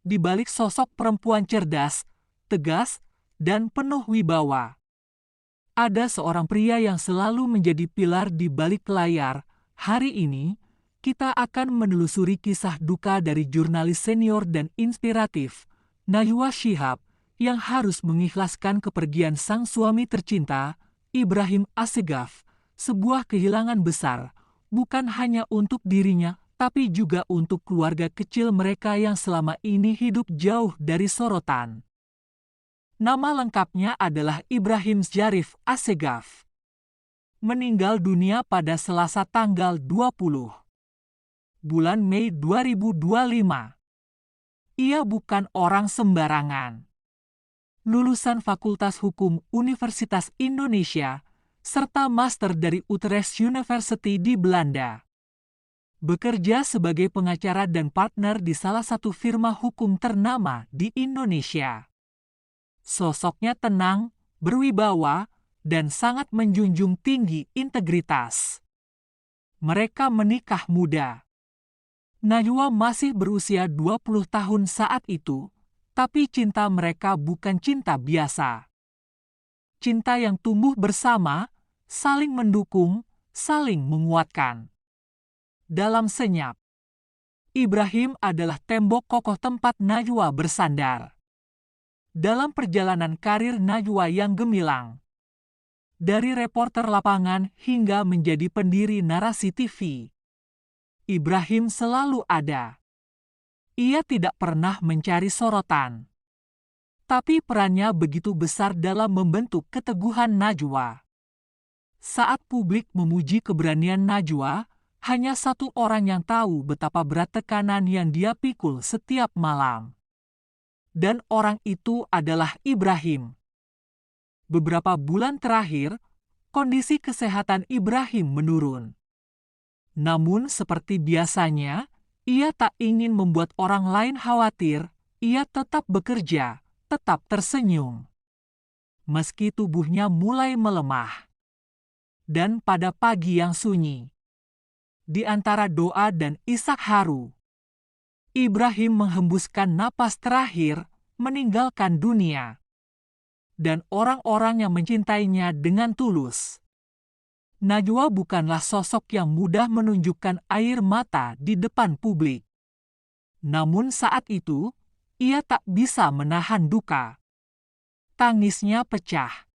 di balik sosok perempuan cerdas, tegas, dan penuh wibawa. Ada seorang pria yang selalu menjadi pilar di balik layar. Hari ini, kita akan menelusuri kisah duka dari jurnalis senior dan inspiratif, Najwa Shihab, yang harus mengikhlaskan kepergian sang suami tercinta, Ibrahim Assegaf, sebuah kehilangan besar, bukan hanya untuk dirinya, tapi juga untuk keluarga kecil mereka yang selama ini hidup jauh dari sorotan. Nama lengkapnya adalah Ibrahim Syarif Assegaf. Meninggal dunia pada Selasa tanggal 20 bulan Mei 2025. Ia bukan orang sembarangan. Lulusan Fakultas Hukum Universitas Indonesia, serta master dari Utrecht University di Belanda. Bekerja sebagai pengacara dan partner di salah satu firma hukum ternama di Indonesia. Sosoknya tenang, berwibawa, dan sangat menjunjung tinggi integritas. Mereka menikah muda. Najwa masih berusia 20 tahun saat itu, tapi cinta mereka bukan cinta biasa. Cinta yang tumbuh bersama, saling mendukung, saling menguatkan. Dalam senyap, Ibrahim adalah tembok kokoh tempat Najwa bersandar. Dalam perjalanan karir Najwa yang gemilang, dari reporter lapangan hingga menjadi pendiri narasi TV, Ibrahim selalu ada. Ia tidak pernah mencari sorotan, tapi perannya begitu besar dalam membentuk keteguhan Najwa. Saat publik memuji keberanian Najwa, hanya satu orang yang tahu betapa berat tekanan yang dia pikul setiap malam. Dan orang itu adalah Ibrahim. Beberapa bulan terakhir, kondisi kesehatan Ibrahim menurun. Namun seperti biasanya, ia tak ingin membuat orang lain khawatir. Ia tetap bekerja, tetap tersenyum. Meski tubuhnya mulai melemah. Dan pada pagi yang sunyi, di antara doa dan isak haru, Ibrahim menghembuskan napas terakhir, meninggalkan dunia. Dan orang-orang yang mencintainya dengan tulus. Najwa bukanlah sosok yang mudah menunjukkan air mata di depan publik. Namun saat itu, ia tak bisa menahan duka. Tangisnya pecah.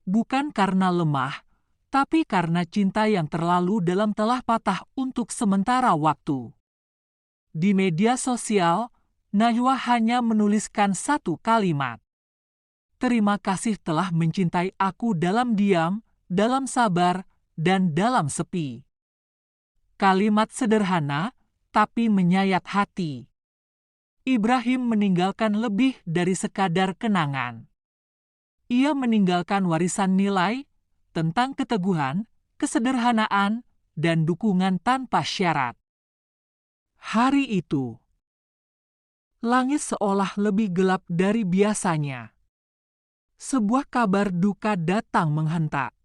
Bukan karena lemah, tapi karena cinta yang terlalu dalam telah patah untuk sementara waktu. Di media sosial, Najwa hanya menuliskan satu kalimat. Terima kasih telah mencintai aku dalam diam, dalam sabar, dan dalam sepi. Kalimat sederhana, tapi menyayat hati. Ibrahim meninggalkan lebih dari sekadar kenangan. Ia meninggalkan warisan nilai tentang keteguhan, kesederhanaan, dan dukungan tanpa syarat. Hari itu, langit seolah lebih gelap dari biasanya. Sebuah kabar duka datang menghentak.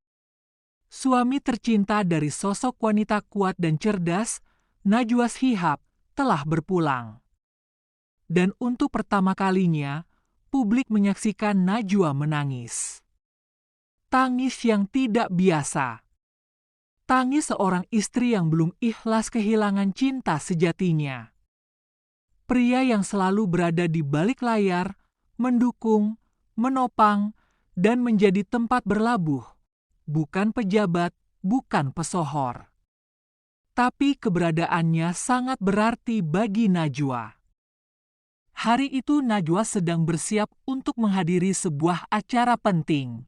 Suami tercinta dari sosok wanita kuat dan cerdas, Najwa Shihab, telah berpulang. Dan untuk pertama kalinya, publik menyaksikan Najwa menangis. Tangis yang tidak biasa. Tangis seorang istri yang belum ikhlas kehilangan cinta sejatinya. Pria yang selalu berada di balik layar, mendukung, menopang, dan menjadi tempat berlabuh. Bukan pejabat, bukan pesohor. Tapi keberadaannya sangat berarti bagi Najwa. Hari itu Najwa sedang bersiap untuk menghadiri sebuah acara penting.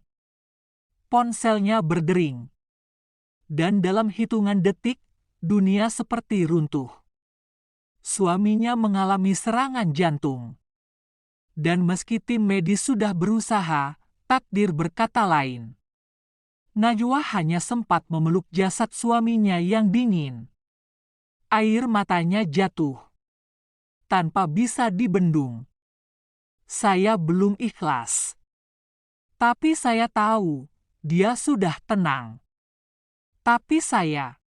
Ponselnya berdering. Dan dalam hitungan detik, dunia seperti runtuh. Suaminya mengalami serangan jantung. Dan meski tim medis sudah berusaha, takdir berkata lain. Najwa hanya sempat memeluk jasad suaminya yang dingin. Air matanya jatuh. Tanpa bisa dibendung. Saya belum ikhlas. Tapi saya tahu, dia sudah tenang. Tapi saya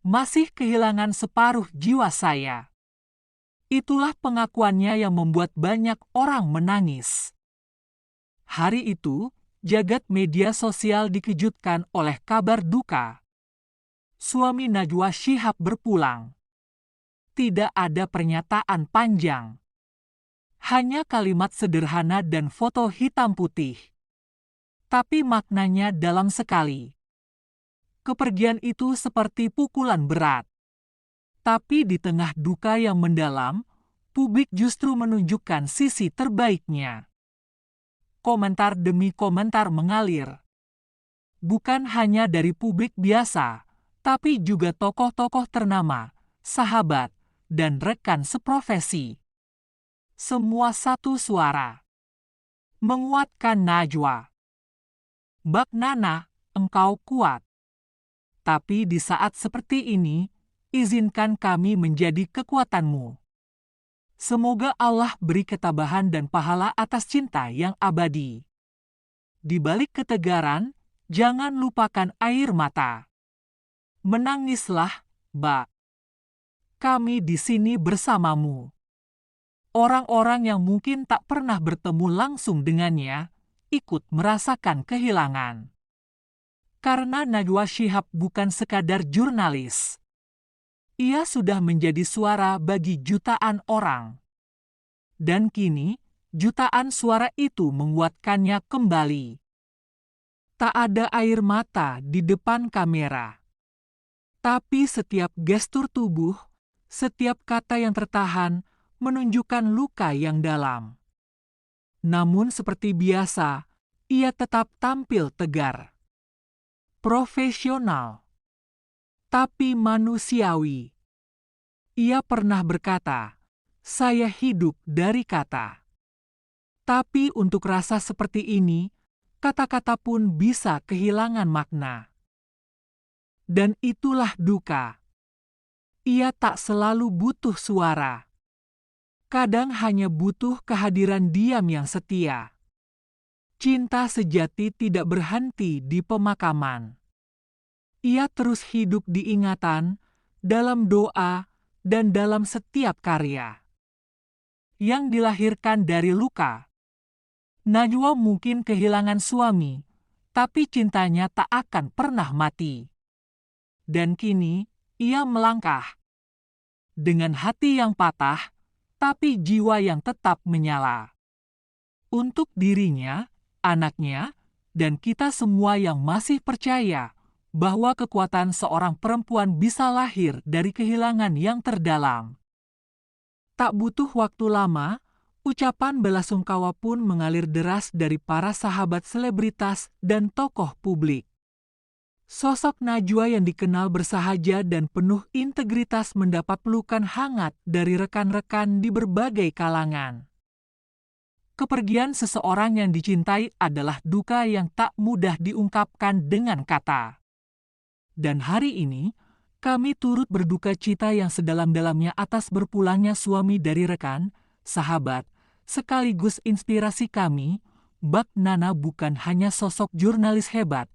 masih kehilangan separuh jiwa saya. Itulah pengakuannya yang membuat banyak orang menangis. Hari itu, jagat media sosial dikejutkan oleh kabar duka. Suami Najwa Shihab berpulang. Tidak ada pernyataan panjang. Hanya kalimat sederhana dan foto hitam putih. Tapi maknanya dalam sekali. Kepergian itu seperti pukulan berat. Tapi di tengah duka yang mendalam, publik justru menunjukkan sisi terbaiknya. Komentar demi komentar mengalir. Bukan hanya dari publik biasa, tapi juga tokoh-tokoh ternama, sahabat, dan rekan seprofesi. Semua satu suara. Menguatkan Najwa. Mbak Nana, engkau kuat. Tapi di saat seperti ini, izinkan kami menjadi kekuatanmu. Semoga Allah beri ketabahan dan pahala atas cinta yang abadi. Di balik ketegaran, jangan lupakan air mata. Menangislah, Mbak. Kami di sini bersamamu. Orang-orang yang mungkin tak pernah bertemu langsung dengannya, ikut merasakan kehilangan. Karena Najwa Shihab bukan sekadar jurnalis. Ia sudah menjadi suara bagi jutaan orang. Dan kini, jutaan suara itu menguatkannya kembali. Tak ada air mata di depan kamera. Tapi setiap gestur tubuh, setiap kata yang tertahan, menunjukkan luka yang dalam. Namun seperti biasa, ia tetap tampil tegar. Profesional. Tapi manusiawi. Ia pernah berkata, "Saya hidup dari kata." Tapi untuk rasa seperti ini, kata-kata pun bisa kehilangan makna. Dan itulah duka. Ia tak selalu butuh suara. Kadang hanya butuh kehadiran diam yang setia. Cinta sejati tidak berhenti di pemakaman. Ia terus hidup di ingatan, dalam doa, dan dalam setiap karya. Yang dilahirkan dari luka. Najwa mungkin kehilangan suami, tapi cintanya tak akan pernah mati. Dan kini, ia melangkah. Dengan hati yang patah, tapi jiwa yang tetap menyala. Untuk dirinya, anaknya, dan kita semua yang masih percaya bahwa kekuatan seorang perempuan bisa lahir dari kehilangan yang terdalam. Tak butuh waktu lama, ucapan belasungkawa pun mengalir deras dari para sahabat selebritas dan tokoh publik. Sosok Najwa yang dikenal bersahaja dan penuh integritas mendapat pelukan hangat dari rekan-rekan di berbagai kalangan. Kepergian seseorang yang dicintai adalah duka yang tak mudah diungkapkan dengan kata. Dan hari ini, kami turut berduka cita yang sedalam-dalamnya atas berpulangnya suami dari rekan, sahabat, sekaligus inspirasi kami. Mbak Nana bukan hanya sosok jurnalis hebat,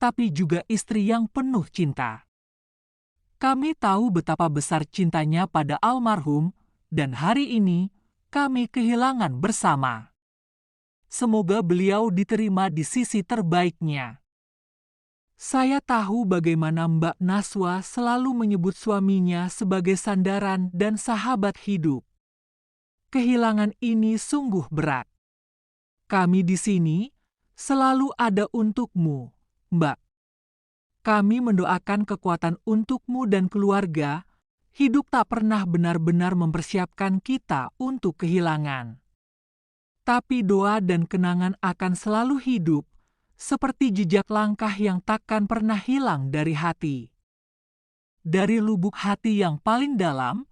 tapi juga istri yang penuh cinta. Kami tahu betapa besar cintanya pada almarhum, dan hari ini kami kehilangan bersama. Semoga beliau diterima di sisi terbaiknya. Saya tahu bagaimana Mbak Najwa selalu menyebut suaminya sebagai sandaran dan sahabat hidup. Kehilangan ini sungguh berat. Kami di sini selalu ada untukmu, Mbak. Kami mendoakan kekuatan untukmu dan keluarga. Hidup tak pernah benar-benar mempersiapkan kita untuk kehilangan. Tapi doa dan kenangan akan selalu hidup, seperti jejak langkah yang takkan pernah hilang dari hati. Dari lubuk hati yang paling dalam,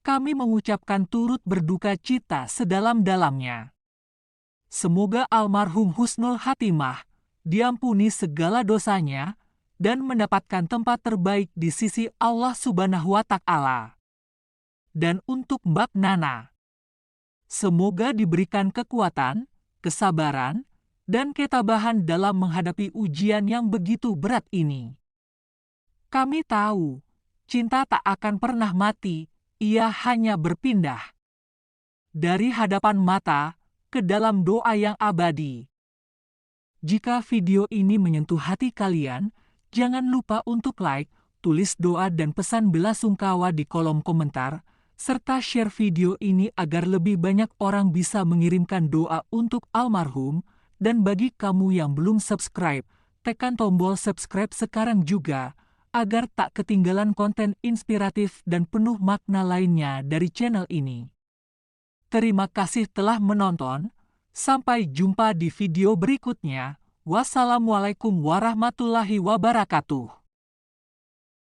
kami mengucapkan turut berduka cita sedalam-dalamnya. Semoga almarhum husnul khatimah diampuni segala dosanya dan mendapatkan tempat terbaik di sisi Allah Subhanahu wa Ta'ala. Dan untuk Mbak Nana, semoga diberikan kekuatan, kesabaran, dan ketabahan dalam menghadapi ujian yang begitu berat ini. Kami tahu, cinta tak akan pernah mati, ia hanya berpindah. dari hadapan mata ke dalam doa yang abadi. Jika video ini menyentuh hati kalian, jangan lupa untuk like, tulis doa dan pesan belasungkawa di kolom komentar, serta share video ini agar lebih banyak orang bisa mengirimkan doa untuk almarhum. Dan bagi kamu yang belum subscribe, tekan tombol subscribe sekarang juga, agar tak ketinggalan konten inspiratif dan penuh makna lainnya dari channel ini. Terima kasih telah menonton, sampai jumpa di video berikutnya. Wassalamualaikum warahmatullahi wabarakatuh.